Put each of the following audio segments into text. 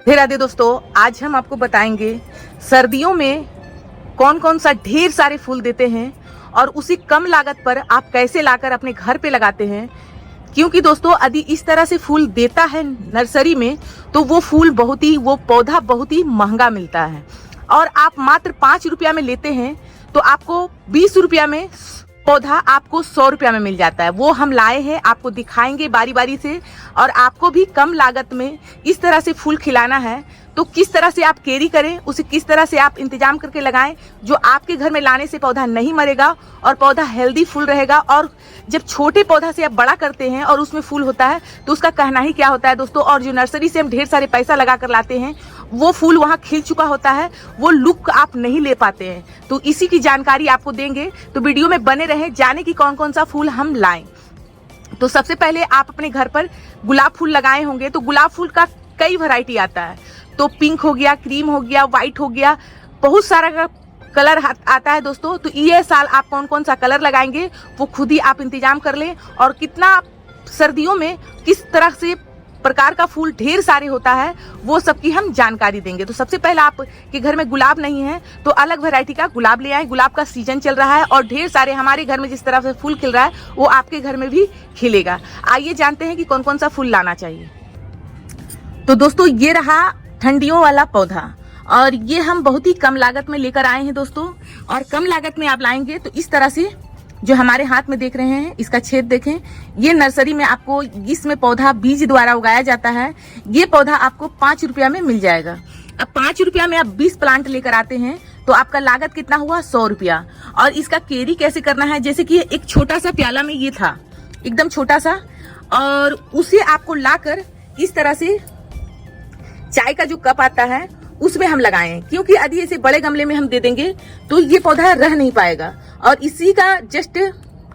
राधे राधे दोस्तों, आज हम आपको बताएंगे सर्दियों में कौन कौन सा ढेर सारे फूल देते हैं और उसी कम लागत पर आप कैसे लाकर अपने घर पे लगाते हैं। क्योंकि दोस्तों यदि इस तरह से फूल देता है नर्सरी में तो वो पौधा बहुत ही महंगा मिलता है और आप मात्र 5 रुपया में लेते हैं तो आपको 20 रुपया में पौधा आपको 100 रुपया में मिल जाता है। वो हम लाए हैं, आपको दिखाएंगे बारी बारी से। और आपको भी कम लागत में इस तरह से फूल खिलाना है तो किस तरह से आप कैरी करें, उसे किस तरह से आप इंतजाम करके लगाएं जो आपके घर में लाने से पौधा नहीं मरेगा और पौधा हेल्दी फूल रहेगा। और जब छोटे पौधा से आप बड़ा करते हैं और उसमें फूल होता है तो उसका कहना ही क्या होता है दोस्तों। और जो नर्सरी से हम ढेर सारे पैसा लगा कर लाते हैं वो फूल वहाँ खिल चुका होता है, वो लुक आप नहीं ले पाते हैं। तो इसी की जानकारी आपको देंगे, तो वीडियो में बने रहें, जाने की कौन कौन सा फूल हम लाएं। तो सबसे पहले आप अपने घर पर गुलाब फूल लगाए होंगे तो गुलाब फूल का कई वैरायटी आता है। तो पिंक हो गया, क्रीम हो गया, व्हाइट हो गया, बहुत सारा कलर आता है दोस्तों। तो ये साल आप कौन कौन सा कलर लगाएंगे वो खुद ही आप इंतजाम कर लें। और कितना सर्दियों में किस तरह से प्रकार का फूल ढेर सारे होता है वो सबकी हम जानकारी देंगे। तो सबसे पहले आपके घर में गुलाब नहीं है तो अलग वैरायटी का गुलाब ले आए। गुलाब का सीजन चल रहा है और ढेर सारे हमारे घर में जिस तरह से फूल खिल रहा है वो आपके घर में भी खिलेगा। आइए जानते हैं कि कौन कौन सा फूल लाना चाहिए। तो दोस्तों ये रहा ठंडियों वाला पौधा और ये हम बहुत ही कम लागत में लेकर आए हैं दोस्तों। और कम लागत में आप लाएंगे तो इस तरह से जो हमारे हाथ में देख रहे हैं इसका छेद देखें, ये नर्सरी में आपको इसमें पौधा बीज द्वारा उगाया जाता है। ये पौधा आपको 5 रुपया में मिल जाएगा। अब 5 रुपया में आप 20 प्लांट लेकर आते हैं तो आपका लागत कितना हुआ, 100 रुपया। और इसका कैरी कैसे करना है, जैसे कि एक छोटा सा प्याला में ये था, एकदम छोटा सा, और उसे आपको लाकर इस तरह से चाय का जो कप आता है उसमें हम लगाएं। क्योंकि यदि ऐसे बड़े गमले में हम दे देंगे तो ये पौधा रह नहीं पाएगा। और इसी का जस्ट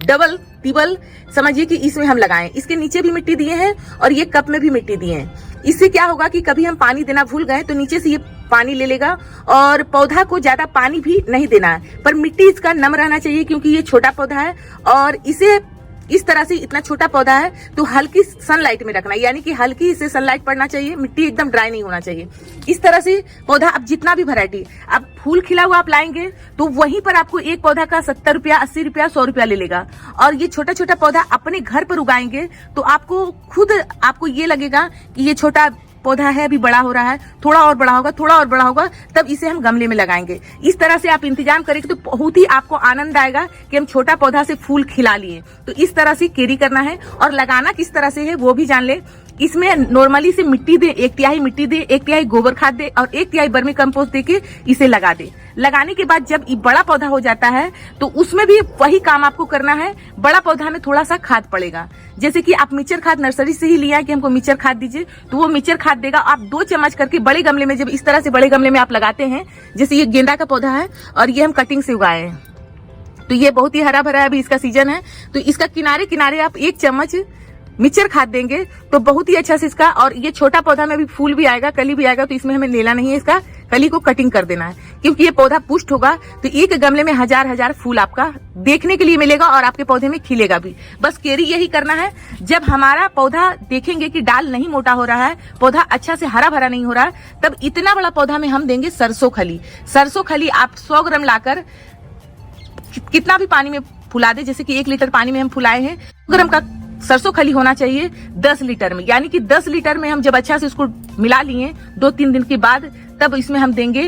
डबल टिबल समझिए कि इसमें हम लगाएं। इसके नीचे भी मिट्टी दिए हैं और ये कप में भी मिट्टी दिए हैं। इससे क्या होगा कि कभी हम पानी देना भूल गए तो नीचे से ये पानी ले लेगा। और पौधा को ज्यादा पानी भी नहीं देना है, पर मिट्टी इसका नम रहना चाहिए क्योंकि ये छोटा पौधा है। और इसे इस तरह से, इतना छोटा पौधा है तो हल्की सनलाइट में रखना, यानी कि हल्की इसे सनलाइट पड़ना चाहिए, मिट्टी एकदम ड्राई नहीं होना चाहिए। इस तरह से पौधा, अब जितना भी वैरायटी अब फूल खिला हुआ आप लाएंगे तो वहीं पर आपको एक पौधा का 70 रुपया, 80 रुपया, 100 रुपया ले लेगा। और ये छोटा छोटा पौधा अपने घर पर उगाएंगे तो आपको ये लगेगा कि ये छोटा पौधा है, अभी बड़ा हो रहा है, थोड़ा और बड़ा होगा, थोड़ा और बड़ा होगा, तब इसे हम गमले में लगाएंगे। इस तरह से आप इंतजाम करेंगे तो बहुत ही आपको आनंद आएगा कि हम छोटा पौधा से फूल खिला लिए। तो इस तरह से कैरी करना है और लगाना किस तरह से है वो भी जान ले। इसमें नॉर्मली से मिट्टी दे, 1/3 मिट्टी दे, 1/3 गोबर खाद दे और 1/3 वर्मी कंपोस्ट दे के इसे लगा दे। लगाने के बाद जब ये बड़ा पौधा हो जाता है तो उसमें भी वही काम आपको करना है। बड़ा पौधा में थोड़ा सा खाद पड़ेगा, जैसे कि आप मिक्सचर खाद नर्सरी से ही लिया है कि हमको मिक्सचर खाद दीजिए, तो वो मिक्सचर खाद देगा। आप 2 चम्मच करके बड़े गमले में, जब इस तरह से बड़े गमले में आप लगाते हैं, जैसे ये गेंदा का पौधा है और ये हम कटिंग से उगाए हैं तो ये बहुत ही हरा भरा है, अभी इसका सीजन है, तो इसका किनारे किनारे आप 1 चम्मच मिक्सचर खाद देंगे तो बहुत ही अच्छा से इसका। और ये छोटा पौधा में भी फूल भी आएगा, कली भी आएगा, तो इसमें हमें लेना नहीं है, इसका कली को कटिंग कर देना है। क्योंकि ये पौधा पुष्ट होगा तो एक गमले में हजार फूल आपका देखने के लिए मिलेगा और आपके पौधे में खिलेगा भी। बस कैरी यही करना है। जब हमारा पौधा देखेंगे कि डाल नहीं मोटा हो रहा है, पौधा अच्छा से हरा भरा नहीं हो रहा है, तब इतना बड़ा पौधा में हम देंगे सरसों खली। सरसों खली आप 100 ग्राम लाकर कितना भी पानी में फुला दे, जैसे कि 1 लीटर पानी में हम फुलाए हैं, 100 ग्राम का सरसों खली होना चाहिए 10 लीटर में। यानी कि 10 लीटर में हम जब अच्छा से उसको मिला लिए 2-3 दिन के बाद, तब इसमें हम देंगे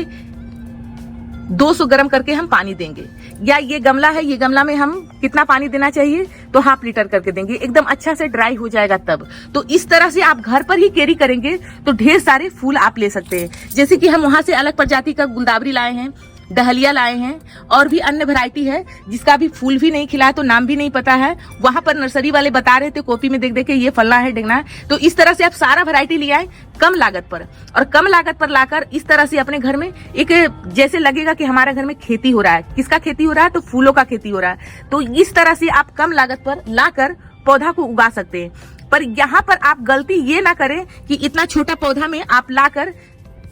200 ग्राम करके हम पानी देंगे। या ये गमला है, ये गमला में हम कितना पानी देना चाहिए तो 1/2 लीटर करके देंगे, एकदम अच्छा से ड्राई हो जाएगा तब। तो इस तरह से आप घर पर ही कैरी करेंगे तो ढेर सारे फूल आप ले सकते हैं। जैसे कि हम वहां से अलग प्रजाति का गुलदावरी लाए हैं, डहलिया लाए हैं और भी अन्य वैरायटी है जिसका भी फूल भी नहीं खिला है तो नाम भी नहीं पता है। वहां पर नर्सरी वाले बता रहे थे कॉपी में देख देख के ये फलना है, ढेंगना है। तो इस तरह से आप सारा वैरायटी ले आए कम लागत पर, और कम लागत पर लाकर इस तरह से अपने घर में एक, जैसे लगेगा कि हमारे घर में खेती हो रहा है। किसका खेती हो रहा है, तो फूलों का खेती हो रहा है। तो इस तरह से आप कम लागत पर लाकर पौधा को उगा सकते हैं। पर यहाँ पर आप गलती ये ना करें कि इतना छोटा पौधा में आप लाकर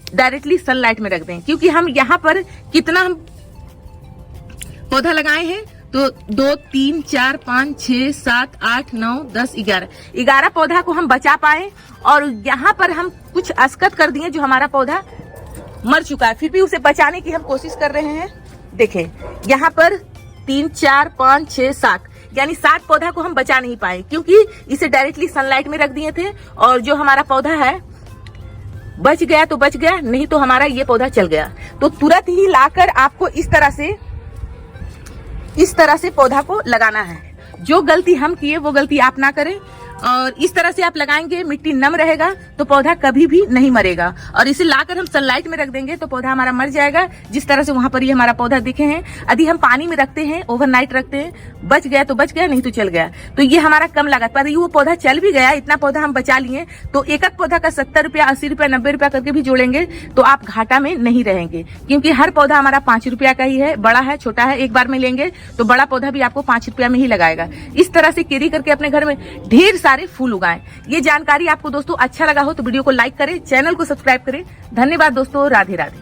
डायरेक्टली सनलाइट में रख दें। क्योंकि हम यहाँ पर कितना हम पौधा लगाए हैं तो 2, 3, 4, 5, 6, 7, 8, 9, 10, 11 पौधा को हम बचा पाए। और यहाँ पर हम कुछ असकत कर दिए जो हमारा पौधा मर चुका है, फिर भी उसे बचाने की हम कोशिश कर रहे हैं। देखें यहाँ पर 3, 4, 5, 6, 7 यानी 7 पौधा को हम बचा नहीं पाए, क्योंकि इसे डायरेक्टली सनलाइट में रख दिए थे। और जो हमारा पौधा है बच गया तो बच गया, नहीं तो हमारा ये पौधा चल गया। तो तुरंत ही लाकर आपको इस तरह से पौधा को लगाना है। जो गलती हम किए वो गलती आप ना करें। और इस तरह से आप लगाएंगे, मिट्टी नम रहेगा तो पौधा कभी भी नहीं मरेगा। और इसे लाकर हम सनलाइट में रख देंगे तो पौधा हमारा मर जाएगा। जिस तरह से वहां पर ये हमारा पौधा दिखे हैं, यदि हम पानी में रखते हैं, ओवरनाइट रखते हैं, बच गया तो बच गया, नहीं तो चल गया। तो ये हमारा कम लागत पर वो पौधा चल भी गया, इतना पौधा हम बचा लिए, तो एक एक पौधा का 70 रुपया, 80 रुपया, 90 रुपया करके भी जोड़ेंगे तो आप घाटा में नहीं रहेंगे। क्योंकि हर पौधा हमारा 5 रुपया का ही है, बड़ा है छोटा है, एक बार में लेंगे तो बड़ा पौधा भी आपको 5 रुपया में ही लगाएगा। इस तरह से केरी करके अपने घर में ढेर सारे फूल उगाएं। ये जानकारी आपको दोस्तों अच्छा लगा हो तो वीडियो को लाइक करें, चैनल को सब्सक्राइब करें। धन्यवाद दोस्तों, राधे राधे।